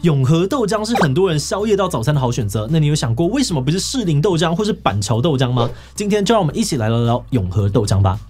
永和豆浆是很多人宵夜到早餐的好选择，那你有想过为什么不是士林豆浆或是板桥豆浆吗？今天就让我们一起来聊聊永和豆浆吧。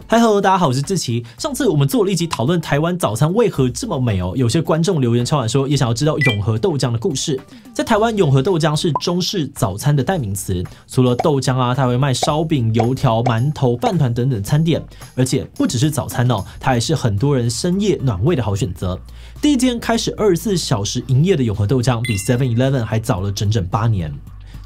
嗨，Hello， 大家好，我是志祺。上次我们做了一集讨论台湾早餐为何这么美哦，有些观众留言敲碗说也想要知道永和豆浆的故事。在台湾，永和豆浆是中式早餐的代名词，除了豆浆啊，它会卖烧饼、油条、馒头、饭团等等餐点，而且不只是早餐哦，它也是很多人深夜暖胃的好选择。第一间开始24小时营业的永和豆浆，比 7-Eleven 还早了整整8年。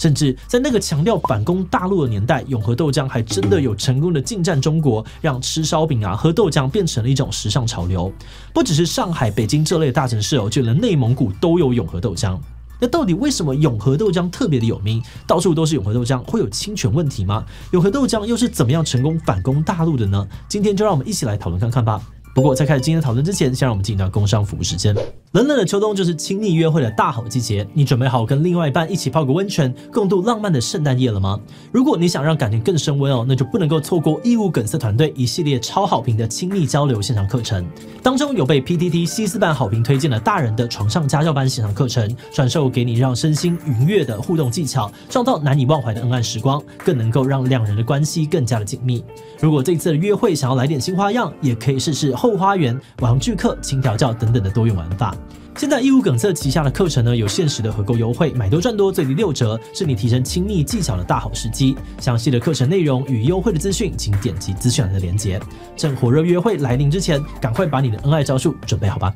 甚至在那个强调反攻大陆的年代，永和豆浆还真的有成功的进占中国，让吃烧饼啊、喝豆浆变成了一种时尚潮流。不只是上海、北京这类大城市哦，就连内蒙古都有永和豆浆。那到底为什么永和豆浆特别的有名？到处都是永和豆浆，会有侵权问题吗？永和豆浆又是怎么样成功反攻大陆的呢？今天就让我们一起来讨论看看吧。不过在开始今天的讨论之前，先让我们进入到工商服务时间。冷冷的秋冬就是亲密约会的大好季节，你准备好跟另外一半一起泡个温泉，共度浪漫的圣诞夜了吗？如果你想让感情更升温哦，那就不能够错过义务梗塞团队一系列超好评的亲密交流线上课程。当中有被 PTT 西斯版好评推荐的大人的床上家教班线上课程，传授给你让身心愉悦的互动技巧，创造难以忘怀的恩爱时光，更能够让两人的关系更加的紧密。如果这次的约会想要来点新花样，也可以试试后花园、玩具课、轻调教等等的多元玩法。现在义务梗塞旗下的课程呢，有限时的合购优惠，买多赚多，最低6折，是你提升亲密技巧的大好时机。详细的课程内容与优惠的资讯，请点击资讯栏的连结。趁火热约会来临之前，赶快把你的恩爱招数准备好吧。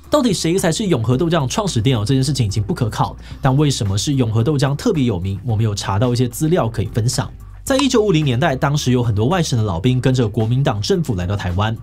到底谁才是永和豆浆创始店哦？这件事情已经不可考，但为什么是永和豆浆特别有名？我们有查到一些资料可以分享。在1950年代，当时有很多外省的老兵跟着国民党政府来到台湾。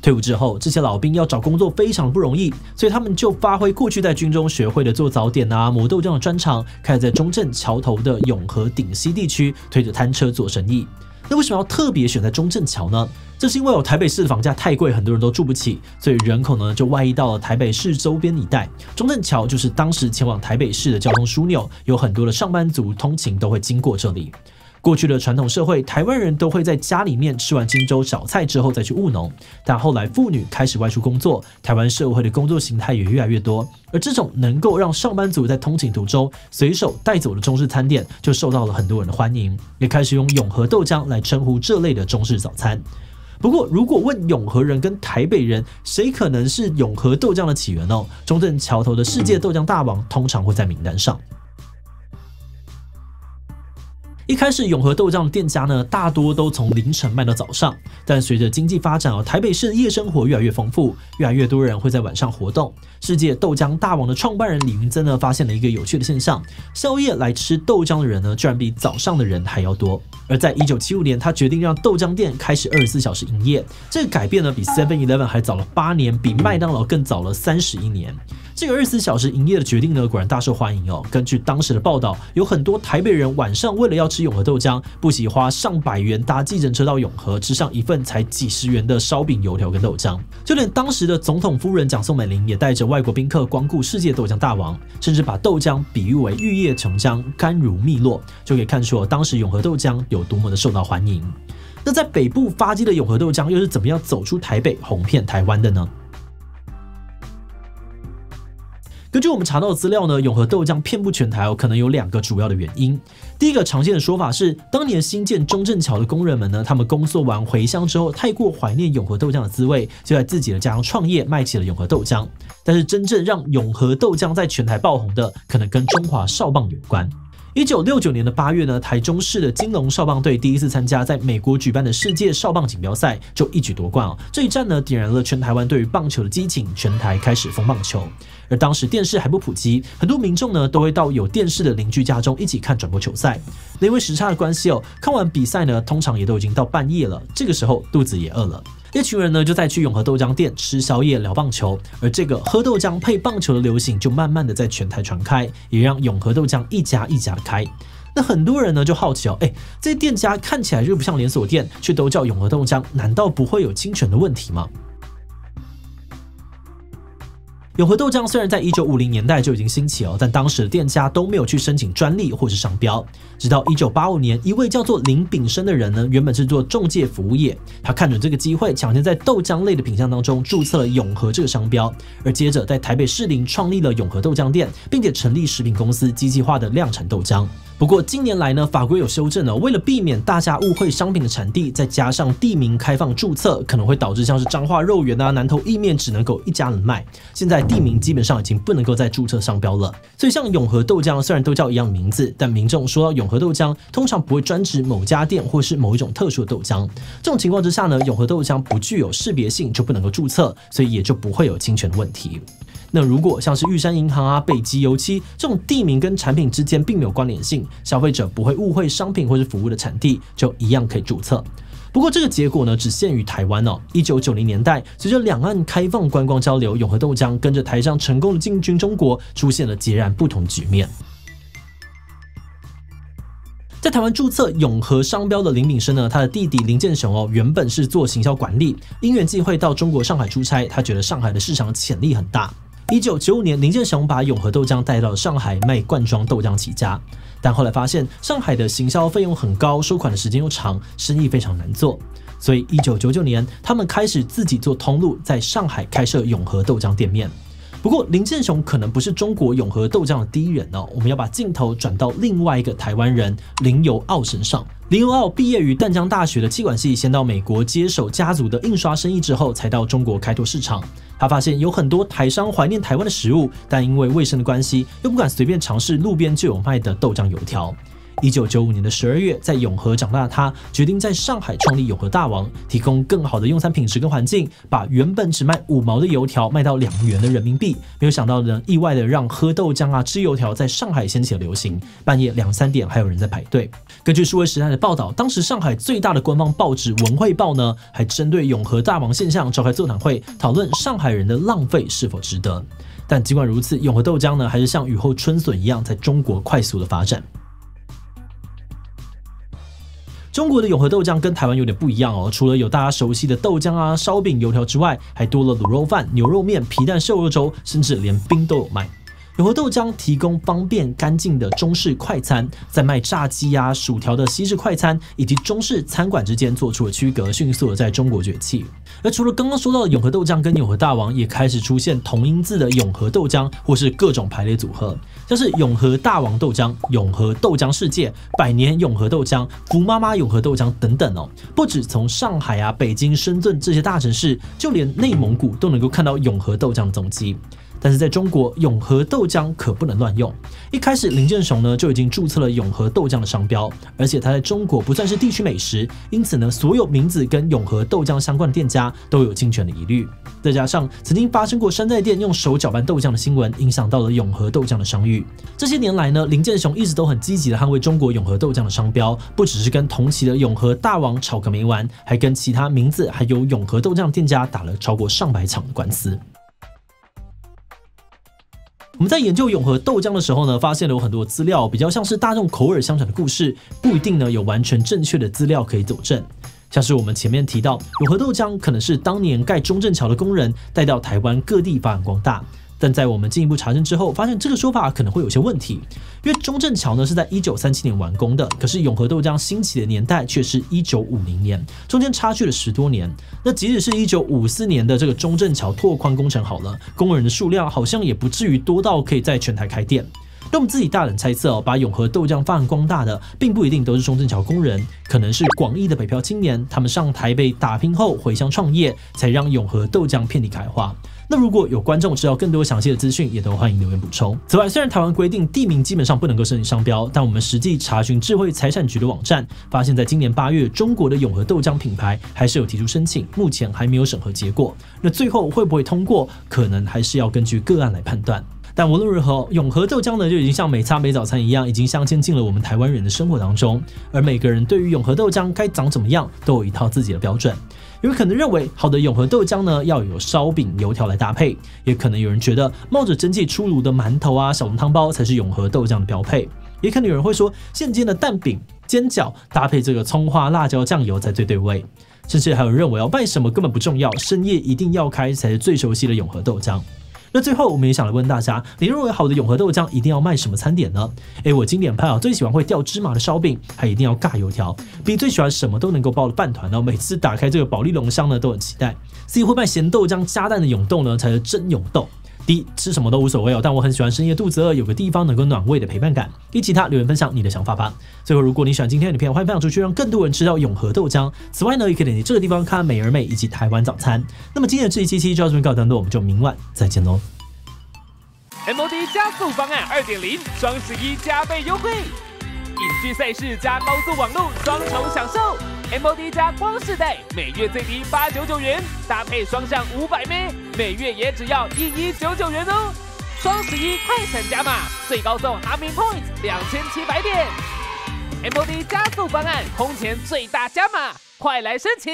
退伍之后，这些老兵要找工作非常不容易，所以他们就发挥过去在军中学会的做早点啊、磨豆浆的专长，开始在中正桥头的永和顶溪地区推着摊车做生意。那为什么要特别选在中正桥呢？这是因为台北市的房价太贵，很多人都住不起，所以人口呢就外溢到了台北市周边一带。中正桥就是当时前往台北市的交通枢纽，有很多的上班族通勤都会经过这里。过去的传统社会，台湾人都会在家里面吃完荆州小菜之后再去务农，但后来妇女开始外出工作，台湾社会的工作形态也越来越多，而这种能够让上班族在通勤途中随手带走的中式餐点，就受到了很多人的欢迎，也开始用永和豆浆来称呼这类的中式早餐。不过，如果问永和人跟台北人谁可能是永和豆浆的起源哦，中正桥头的世界豆浆大王通常会在名单上。一开始永和豆浆的店家呢，大多都从凌晨卖到早上，但随着经济发展台北市的夜生活越来越丰富，越来越多人会在晚上活动。世界豆浆大王的创办人李云增呢，发现了一个有趣的现象：宵夜来吃豆浆的人呢，居然比早上的人还要多。而在1975年，他决定让豆浆店开始24小时营业，这个改变呢，比 7-Eleven 还早了8年，比麦当劳更早了31年。这个24小时营业的决定呢，果然大受欢迎哦。根据当时的报道，有很多台北人晚上为了要吃永和豆浆，不惜花上百元搭计程车到永和，吃上一份才几十元的烧饼、油条跟豆浆。就连当时的总统夫人蒋宋美龄也带着外国宾客光顾世界豆浆大王，甚至把豆浆比喻为玉液琼浆，甘如蜜落，就可以看出当时永和豆浆有多么的受到欢迎。那在北部发迹的永和豆浆又是怎么样走出台北，红遍台湾的呢？根据我们查到的资料呢，永和豆浆遍布全台可能有2个主要的原因。第一个常见的说法是，当年新建中正桥的工人们呢，他们工作完回乡之后，太过怀念永和豆浆的滋味，就在自己的家乡创业，卖起了永和豆浆。但是真正让永和豆浆在全台爆红的，可能跟中华少棒有关。1969年的8月呢，台中市的金龙少棒队第一次参加在美国举办的世界少棒锦标赛，就一举夺冠哦。这一战呢，点燃了全台湾对于棒球的激情，全台开始疯棒球。而当时电视还不普及，很多民众呢都会到有电视的邻居家中一起看转播球赛。因为时差的关系哦，看完比赛呢，通常也都已经到半夜了，这个时候肚子也饿了。一群人呢就再去永和豆浆店吃宵夜聊棒球，而这个喝豆浆配棒球的流行就慢慢的在全台传开，也让永和豆浆一家一家的开。那很多人呢就好奇哦，这些店家看起来就不像连锁店，却都叫永和豆浆，难道不会有侵权的问题吗？永和豆浆虽然在1950年代就已经兴起但当时的店家都没有去申请专利或是商标。直到1985年，一位叫做林炳生的人呢，原本是做仲介服务业，他看准这个机会，抢先在豆浆类的品项当中注册了永和这个商标，而接着在台北士林创立了永和豆浆店，并且成立食品公司，机器化的量产豆浆。不过近年来呢，法规有修正为了避免大家误会商品的产地，再加上地名开放注册，可能会导致像是彰化肉圆南投意面只能够一家人卖。现在地名基本上已经不能够再注册商标了，所以像永和豆浆虽然都叫一样的名字，但民众说到永和豆浆，通常不会专指某家店或是某一种特殊的豆浆。这种情况之下呢，永和豆浆不具有识别性，就不能够注册，所以也就不会有侵权的问题。那如果像是玉山银行北极油漆这种地名跟产品之间并没有关联性，消费者不会误会商品或是服务的产地，就一样可以注册。不过这个结果呢，只限于台湾1990年代，随着两岸开放观光交流，永和豆浆跟着台商成功的进军中国，出现了截然不同的局面。在台湾注册永和商标的林炳生呢，他的弟弟林建雄原本是做行销管理，因缘际会到中国上海出差，他觉得上海的市场潜力很大。1995年，林建雄把永和豆浆带到了上海卖罐装豆浆起家，但后来发现上海的行销费用很高，收款的时间又长，生意非常难做，所以1999年他们开始自己做通路，在上海开设永和豆浆店面。不过林建雄可能不是中国永和豆浆的第一人我们要把镜头转到另外一个台湾人林游傲身上。林游傲毕业于淡江大学的企管系，先到美国接手家族的印刷生意之后，才到中国开拓市场。他发现有很多台商怀念台湾的食物，但因为卫生的关系，又不敢随便尝试路边就有卖的豆浆油条。1995年的12月，在永和长大的他决定在上海创立永和大王，提供更好的用餐品质跟环境，把原本只卖5毛的油条卖到2元的人民币。没有想到呢，意外的让喝豆浆吃油条在上海掀起了流行，半夜2、3点还有人在排队。根据数位时代的报道，当时上海最大的官方报纸《文汇报》呢，还针对永和大王现象召开座谈会，讨论上海人的浪费是否值得。但尽管如此，永和豆浆呢，还是像雨后春笋一样，在中国快速的发展。中国的永和豆浆跟台湾有点不一样除了有大家熟悉的豆浆烧饼、油条之外，还多了卤肉饭、牛肉面、皮蛋瘦肉粥，甚至连冰都有卖。永和豆浆提供方便干净的中式快餐，在卖炸鸡薯条的西式快餐以及中式餐馆之间做出了区隔，迅速的在中国崛起。而除了刚刚说到的永和豆浆跟永和大王，也开始出现同音字的永和豆浆，或是各种排列组合，像是永和大王豆浆、永和豆浆世界、百年永和豆浆、福妈妈永和豆浆等等不止从上海北京、深圳这些大城市，就连内蒙古都能够看到永和豆浆的踪迹。但是在中国，永和豆浆可不能乱用。一开始林建雄呢就已经注册了永和豆浆的商标，而且它在中国不算是地区美食，因此呢，所有名字跟永和豆浆相关的店家都有侵权的疑虑。再加上曾经发生过山寨店用手搅拌豆浆的新闻，影响到了永和豆浆的商誉。这些年来呢，林建雄一直都很积极的捍卫中国永和豆浆的商标，不只是跟同期的永和大王吵个没完，还跟其他名字还有永和豆浆的店家打了超过上百场的官司。我们在研究永和豆浆的时候呢，发现了有很多资料比较像是大众口耳相传的故事，不一定呢有完全正确的资料可以佐证。像是我们前面提到，永和豆浆可能是当年盖中正桥的工人带到台湾各地发扬光大。但在我们进一步查证之后，发现这个说法可能会有些问题，因为中正桥呢是在1937年完工的，可是永和豆浆兴起的年代却是1950年，中间差距了10多年。那即使是1954年的这个中正桥拓宽工程好了，工人的数量好像也不至于多到可以在全台开店。那我们自己大胆猜测把永和豆浆发扬光大的，并不一定都是中正桥工人，可能是广义的北漂青年，他们上台北打拼后回乡创业，才让永和豆浆遍地开花。那如果有观众知道更多详细的资讯，也都欢迎留言补充。此外，虽然台湾规定地名基本上不能够申请商标，但我们实际查询智慧财产局的网站，发现在今年8月，中国的永和豆浆品牌还是有提出申请，目前还没有审核结果。那最后会不会通过，可能还是要根据个案来判断。但无论如何，永和豆浆呢就已经像每餐每早餐一样，已经镶嵌进了我们台湾人的生活当中。而每个人对于永和豆浆该长怎么样，都有一套自己的标准。有可能认为好的永和豆浆呢要有烧饼、油条来搭配，也可能有人觉得冒着蒸汽出炉的馒头小笼汤包才是永和豆浆的标配。也可能有人会说，现煎的蛋饼、煎饺搭配这个葱花、辣椒、酱油才最对味。甚至还有人认为卖什么根本不重要，深夜一定要开才是最熟悉的永和豆浆。那最后我们也想来问大家，你认为好的永和豆浆一定要卖什么餐点呢？我经典派啊，最喜欢会掉芝麻的烧饼，还一定要尬油条，并最喜欢什么都能够包的饭团呢。每次打开这个保利龙箱呢，都很期待。C 会卖咸豆浆加蛋的永豆呢，才是真永豆。D 吃什么都无所谓哦，但我很喜欢深夜肚子饿有个地方能够暖胃的陪伴感。以其他留言分享你的想法吧。最后，如果你喜欢今天的影片，欢迎分享出去，让更多人知道永和豆浆。此外呢，也可以点击这个地方看美而美以及台湾早餐。那么今天的这一期就到这边告一段落，我们就明晚再见喽。MOD 加速方案2.0，双11加倍优惠，影剧赛事加高速网络双重享受。MOD 加光世代，每月最低899元，搭配双向500M，每月也只要1199元哦。双11快闪加码，最高送哈密 Point 2700点。MOD 加速方案，空前最大加码，快来申请！